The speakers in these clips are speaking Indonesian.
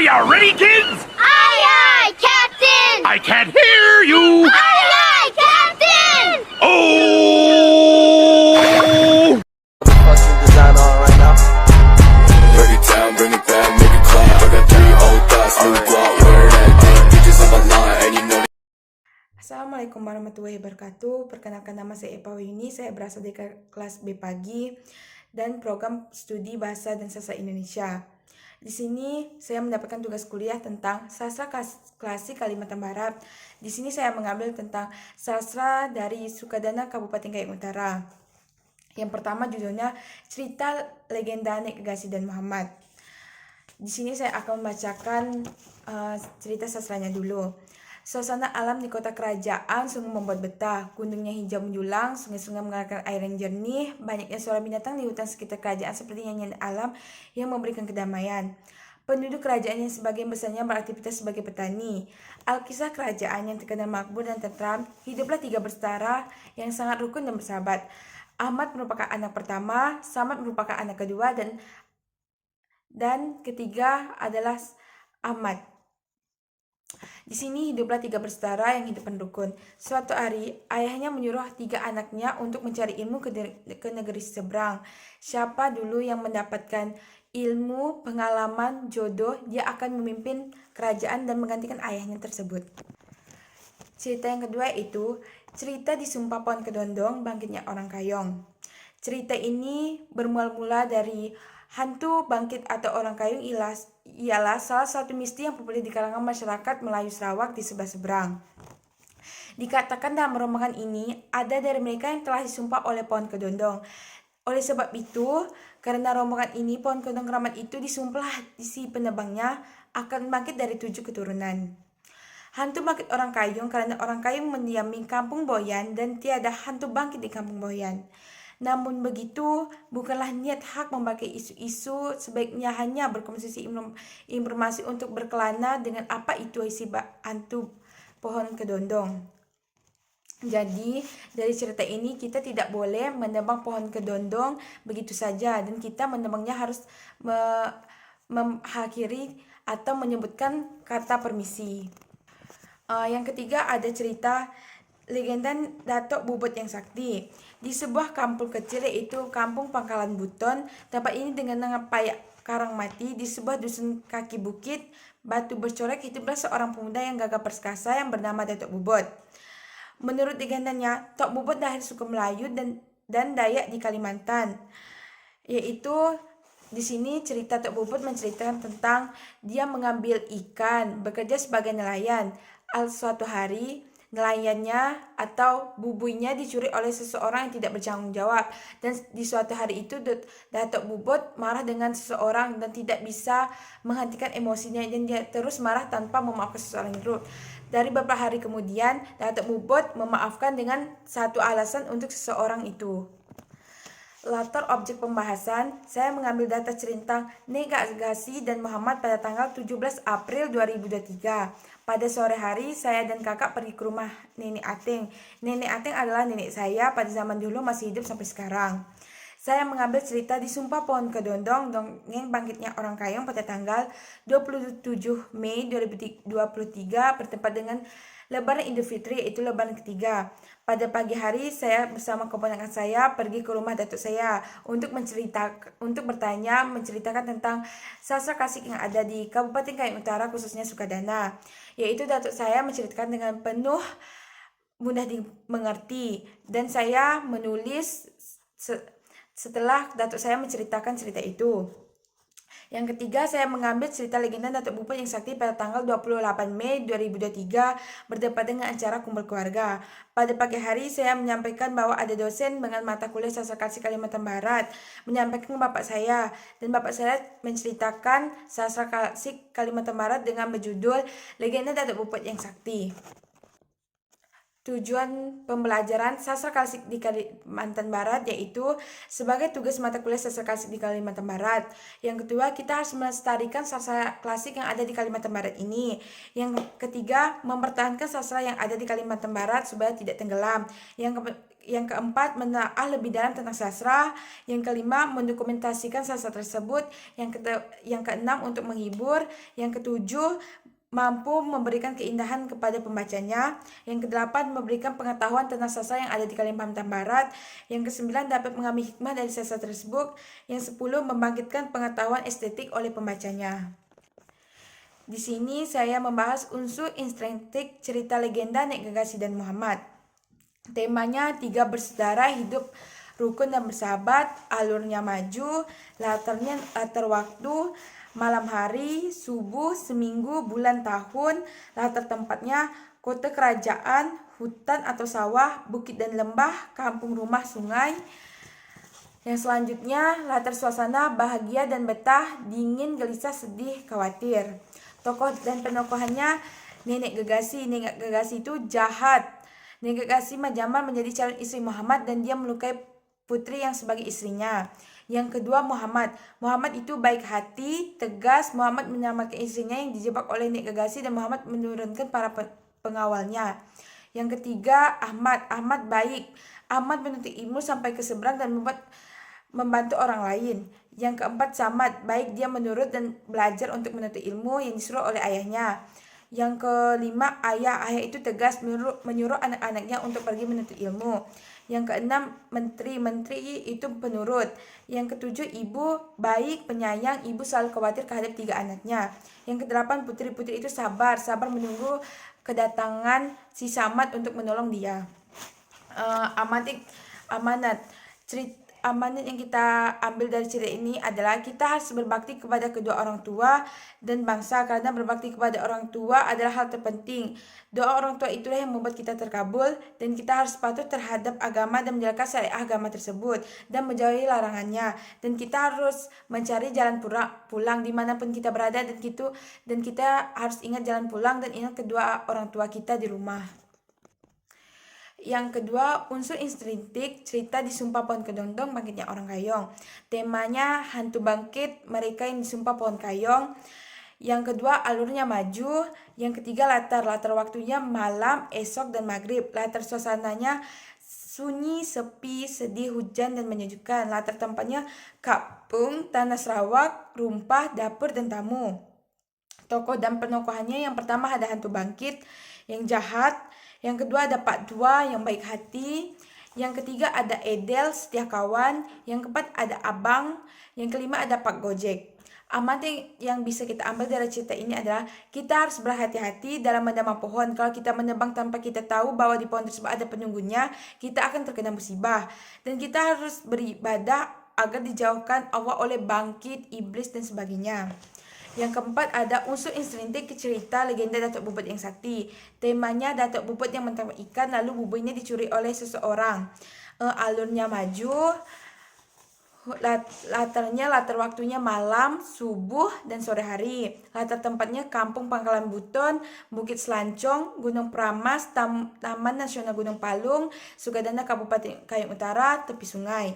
you ready, kids? Aye, aye, Captain! I can't hear you. Aye, aye, Captain! Oh! Fucking design on right now. Break it down, bring it back, make it clap. I got 3 old thoughts, new block, wear that thing. Bitches on my line, and you know. Assalamualaikum warahmatullahi wabarakatuh. Perkenalkan, nama saya Epa Wini. Saya berasal dari kelas B pagi dan program studi Bahasa dan Sastra Indonesia. Di sini saya mendapatkan tugas kuliah tentang sastra klasik Kalimantan Barat. Di sini saya mengambil tentang sastra dari Sukadana Kabupaten Kayong Utara. Yang pertama judulnya Cerita Legenda Nek Gasi dan Muhammad. Di sini saya akan membacakan cerita sastranya dulu. Suasana alam di kota kerajaan sungguh membuat betah. Gunungnya hijau menjulang, sungai-sungai mengalirkan air yang jernih, banyaknya suara binatang di hutan sekitar kerajaan seperti nyanyian alam yang memberikan kedamaian. Penduduk kerajaan yang sebagian besarnya beraktivitas sebagai petani. Alkisah kerajaan yang terkenal makmur dan tentram, hiduplah 3 bersaudara yang sangat rukun dan bersahabat. Ahmad merupakan anak pertama, Samad merupakan anak kedua, dan ketiga adalah Ahmad. Di sini hiduplah 3 bersaudara yang hidup rukun. Suatu hari, ayahnya menyuruh 3 anaknya untuk mencari ilmu ke negeri seberang. Siapa dulu yang mendapatkan ilmu, pengalaman, jodoh, dia akan memimpin kerajaan dan menggantikan ayahnya tersebut. Cerita yang kedua itu cerita di Sumpah Pohon Kedondong, Bangkitnya Orang Kayong. Cerita ini bermula dari hantu bangkit atau orang kayung ialah salah satu misteri yang populer di kalangan masyarakat Melayu Sarawak di sebelah seberang. Dikatakan dalam rombongan ini ada dari mereka yang telah disumpah oleh pohon kedondong. Oleh sebab itu, karena rombongan ini, pohon kedondong keramat itu disumpah si penebangnya akan bangkit dari 7 keturunan. Hantu bangkit orang kayung karena orang kayung mendiami kampung Boyan dan tiada hantu bangkit di kampung Boyan. Namun begitu, bukanlah niat hak memakai isu-isu, sebaiknya hanya berkonsumsi informasi untuk berkelana dengan apa itu isi hantu pohon kedondong. Jadi, dari cerita ini kita tidak boleh menebang pohon kedondong begitu saja, dan kita menebangnya harus mengakhiri atau menyebutkan kata permisi. Yang ketiga ada cerita legenda Datuk Bubut yang Sakti. Di sebuah kampung kecil yaitu Kampung Pangkalan Buton, tempat ini dengan nama Payak Karang Mati, di sebuah dusun kaki bukit batu bercorek hiduplah seorang pemuda yang gagah perkasa yang bernama Datuk Bubut. Menurut legendanya, Tok Bubut lahir suku Melayu dan Dayak di Kalimantan. Yaitu di sini cerita Tok Bubut menceritakan tentang dia mengambil ikan, bekerja sebagai nelayan. Suatu hari nelayannya atau bubuinya dicuri oleh seseorang yang tidak bertanggung jawab, dan di suatu hari itu Datuk Bubut marah dengan seseorang dan tidak bisa menghentikan emosinya, dan dia terus marah tanpa memaafkan seseorang itu. Dari beberapa hari kemudian Datuk Bubut memaafkan dengan satu alasan untuk seseorang itu. Latar objek pembahasan, saya mengambil data cerita Nek Gasi dan Muhammad pada tanggal 17 April 2023. Pada sore hari, saya dan kakak pergi ke rumah Nenek Ateng. Nenek Ateng adalah nenek saya, pada zaman dulu masih hidup sampai sekarang. Saya mengambil cerita di Sumpah Pohon Kedondong, Dongeng Bangkitnya Orang Kayong pada tanggal 27 Mei 2023 bertempat dengan Lebaran Idul Fitri, yaitu Lebaran ketiga. Pada pagi hari, saya bersama keponakan saya pergi ke rumah datuk saya untuk menceritakan tentang sastra klasik yang ada di Kabupaten Kayong Utara, khususnya Sukadana. Yaitu datuk saya menceritakan dengan penuh mudah dimengerti, dan saya menulis setelah datuk saya menceritakan cerita itu. Yang ketiga, saya mengambil cerita legenda Datuk Bubut yang Sakti pada tanggal 28 Mei 2023 bertepatan dengan acara kumpul keluarga. Pada pagi hari, saya menyampaikan bahwa ada dosen dengan mata kuliah sastra klasik Kalimantan Barat menyampaikan ke bapak saya, dan bapak saya menceritakan sastra klasik Kalimantan Barat dengan berjudul Legenda Datuk Bubut yang Sakti. tujuan pembelajaran sastra klasik di Kalimantan Barat, yaitu sebagai tugas mata kuliah sastra klasik di Kalimantan Barat. Yang kedua, kita harus melestarikan sastra klasik yang ada di Kalimantan Barat ini. Yang ketiga, mempertahankan sastra yang ada di Kalimantan Barat supaya tidak tenggelam. Yang keempat, menelaah lebih dalam tentang sastra. Yang kelima, mendokumentasikan sastra tersebut. Yang keenam, untuk menghibur. Yang ketujuh, mampu memberikan keindahan kepada pembacanya. Yang kedelapan, memberikan pengetahuan tentang sastra yang ada di Kalimantan Barat. Yang kesembilan, dapat mengambil hikmah dari sastra tersebut. Yang 10, membangkitkan pengetahuan estetik oleh pembacanya. Di sini saya membahas unsur intrinsik cerita legenda Nek Gegasi dan Muhammad. Temanya 3 bersaudara hidup rukun dan bersahabat, alurnya maju, latar waktu, malam hari, subuh, seminggu, bulan, tahun, latar tempatnya, kota kerajaan, hutan atau sawah, bukit dan lembah, kampung rumah, sungai. Yang selanjutnya, latar suasana, bahagia dan betah, dingin, gelisah, sedih, khawatir. Tokoh dan penokohannya, Nenek Gegasi. Nenek Gegasi itu jahat. Nenek Gegasi Majamal menjadi calon istri Muhammad dan dia melukai putri yang sebagai istrinya. Yang kedua, Muhammad. Muhammad itu baik hati, tegas. Muhammad menyelamatkan istrinya yang dijebak oleh Nek Gegasi dan Muhammad menurunkan para pengawalnya. Yang ketiga, Ahmad. Ahmad baik. Ahmad menuntut ilmu sampai ke seberang dan membantu orang lain. Yang keempat, Samad. Baik, dia menurut dan belajar untuk menuntut ilmu yang disuruh oleh ayahnya. Yang kelima, Ayah. Ayah itu tegas menyuruh anak-anaknya untuk pergi menuntut ilmu. Yang keenam, Menteri. Menteri itu penurut. Yang ketujuh, Ibu. Baik, penyayang. Ibu selalu khawatir terhadap 3 anaknya. Yang kedelapan, Putri. Putri itu sabar. Sabar menunggu kedatangan si Samad untuk menolong dia. Amanat. Amanat yang kita ambil dari cerita ini adalah kita harus berbakti kepada kedua orang tua dan bangsa, karena berbakti kepada orang tua adalah hal terpenting. Doa orang tua itulah yang membuat kita terkabul, dan kita harus patuh terhadap agama dan menjalankan syariat agama tersebut dan menjauhi larangannya. Dan kita harus mencari jalan pulang dimanapun kita berada, dan kita harus ingat jalan pulang dan ingat kedua orang tua kita di rumah. Yang kedua, unsur intrinsik cerita di Sumpah Pohon Kedondong Bangkitnya Orang Kayong. Temanya hantu bangkit mereka yang disumpah pohon kayong. Yang kedua, alurnya maju. Yang ketiga, latar waktunya malam, esok, dan maghrib. Latar suasananya sunyi, sepi, sedih, hujan, dan menyejukkan. Latar tempatnya kampung, tanah Sarawak, rumpah, dapur, dan tamu. Tokoh dan penokohannya, yang pertama ada hantu bangkit yang jahat. Yang kedua ada Pak Dua yang baik hati. Yang ketiga ada Edel setia kawan. Yang keempat ada Abang. Yang kelima ada Pak Gojek. Amat yang bisa kita ambil dari cerita ini adalah kita harus berhati-hati dalam menebang pohon. Kalau kita menebang tanpa kita tahu bahwa di pohon tersebut ada penunggunya, kita akan terkena musibah. Dan kita harus beribadah agar dijauhkan Allah oleh bangkit, iblis, dan sebagainya. Yang keempat ada unsur intrinsik cerita legenda Datuk Bubut yang sakti. Temanya Datuk Bubut yang mentangkap ikan lalu buburnya dicuri oleh seseorang. Alurnya maju. Latar waktunya malam, subuh, dan sore hari. Latar tempatnya kampung Pangkalan Buton, Bukit Selancong, Gunung Pramas, Taman Nasional Gunung Palung, Sukadana Kabupaten Kayong Utara, tepi sungai.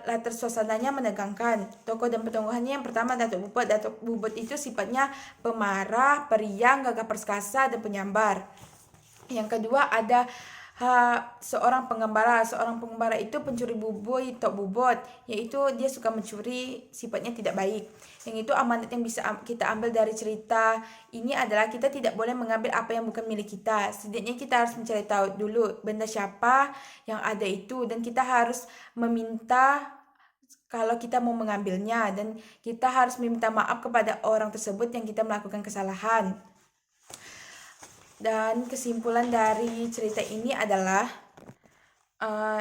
Latar suasananya menegangkan. Tokoh dan petokohannya yang pertama Datuk Bubut. Datuk Bubut itu sifatnya pemarah, periang, gagah perkasa, dan penyambar. Yang kedua ada seorang pengembara. Seorang pengembara itu pencuri bubur Tok Bubut, yaitu dia suka mencuri, sifatnya tidak baik. Yang itu amanat yang bisa kita ambil dari cerita ini adalah kita tidak boleh mengambil apa yang bukan milik kita. Setidaknya kita harus mencari tahu dulu benda siapa yang ada itu, dan kita harus meminta kalau kita mau mengambilnya, dan kita harus meminta maaf kepada orang tersebut yang kita melakukan kesalahan. Dan kesimpulan dari cerita ini adalah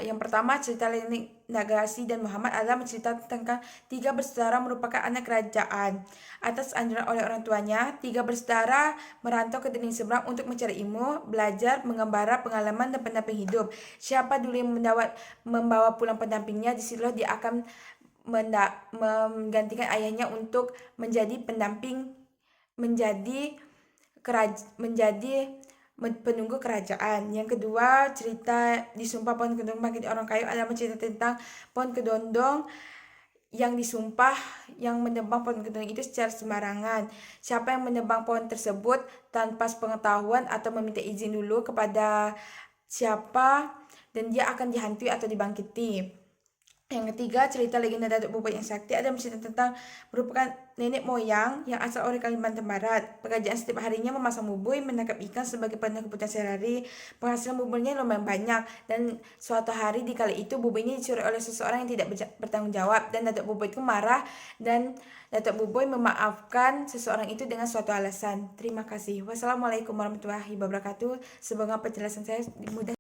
yang pertama, cerita Nek Gegasi dan Muhammad adalah menceritakan tentang 3 bersaudara merupakan anak kerajaan. Atas anjuran oleh orang tuanya, 3 bersaudara merantau ke dinding seberang untuk mencari ilmu, belajar, mengembara, pengalaman, dan pendamping hidup. Siapa dulu yang membawa pulang pendampingnya, disitulah dia akan menggantikan ayahnya untuk menjadi pendamping, menjadi penunggu kerajaan. Yang kedua, cerita disumpah pohon kedondong bangkit orang kayu adalah cerita tentang pohon kedondong yang disumpah yang menebang pohon kedondong itu secara sembarangan. Siapa yang menebang pohon tersebut tanpa sepengetahuan atau meminta izin dulu kepada siapa, dan dia akan dihantui atau dibangkiti. Yang ketiga, cerita legenda Datuk Boboi yang sakti adalah cerita tentang merupakan nenek moyang yang asal dari Kalimantan Barat. Pekerjaan setiap harinya memasang bubui, menangkap ikan sebagai penuh kebutuhan sehari-hari. Penghasilan buburnya lumayan banyak, dan suatu hari di kala itu bubuinya dicuri oleh seseorang yang tidak bertanggung jawab, dan Datuk Boboi itu marah, dan Datuk Boboi memaafkan seseorang itu dengan suatu alasan. Terima kasih. Wassalamualaikum warahmatullahi wabarakatuh. Semoga penjelasan saya mudah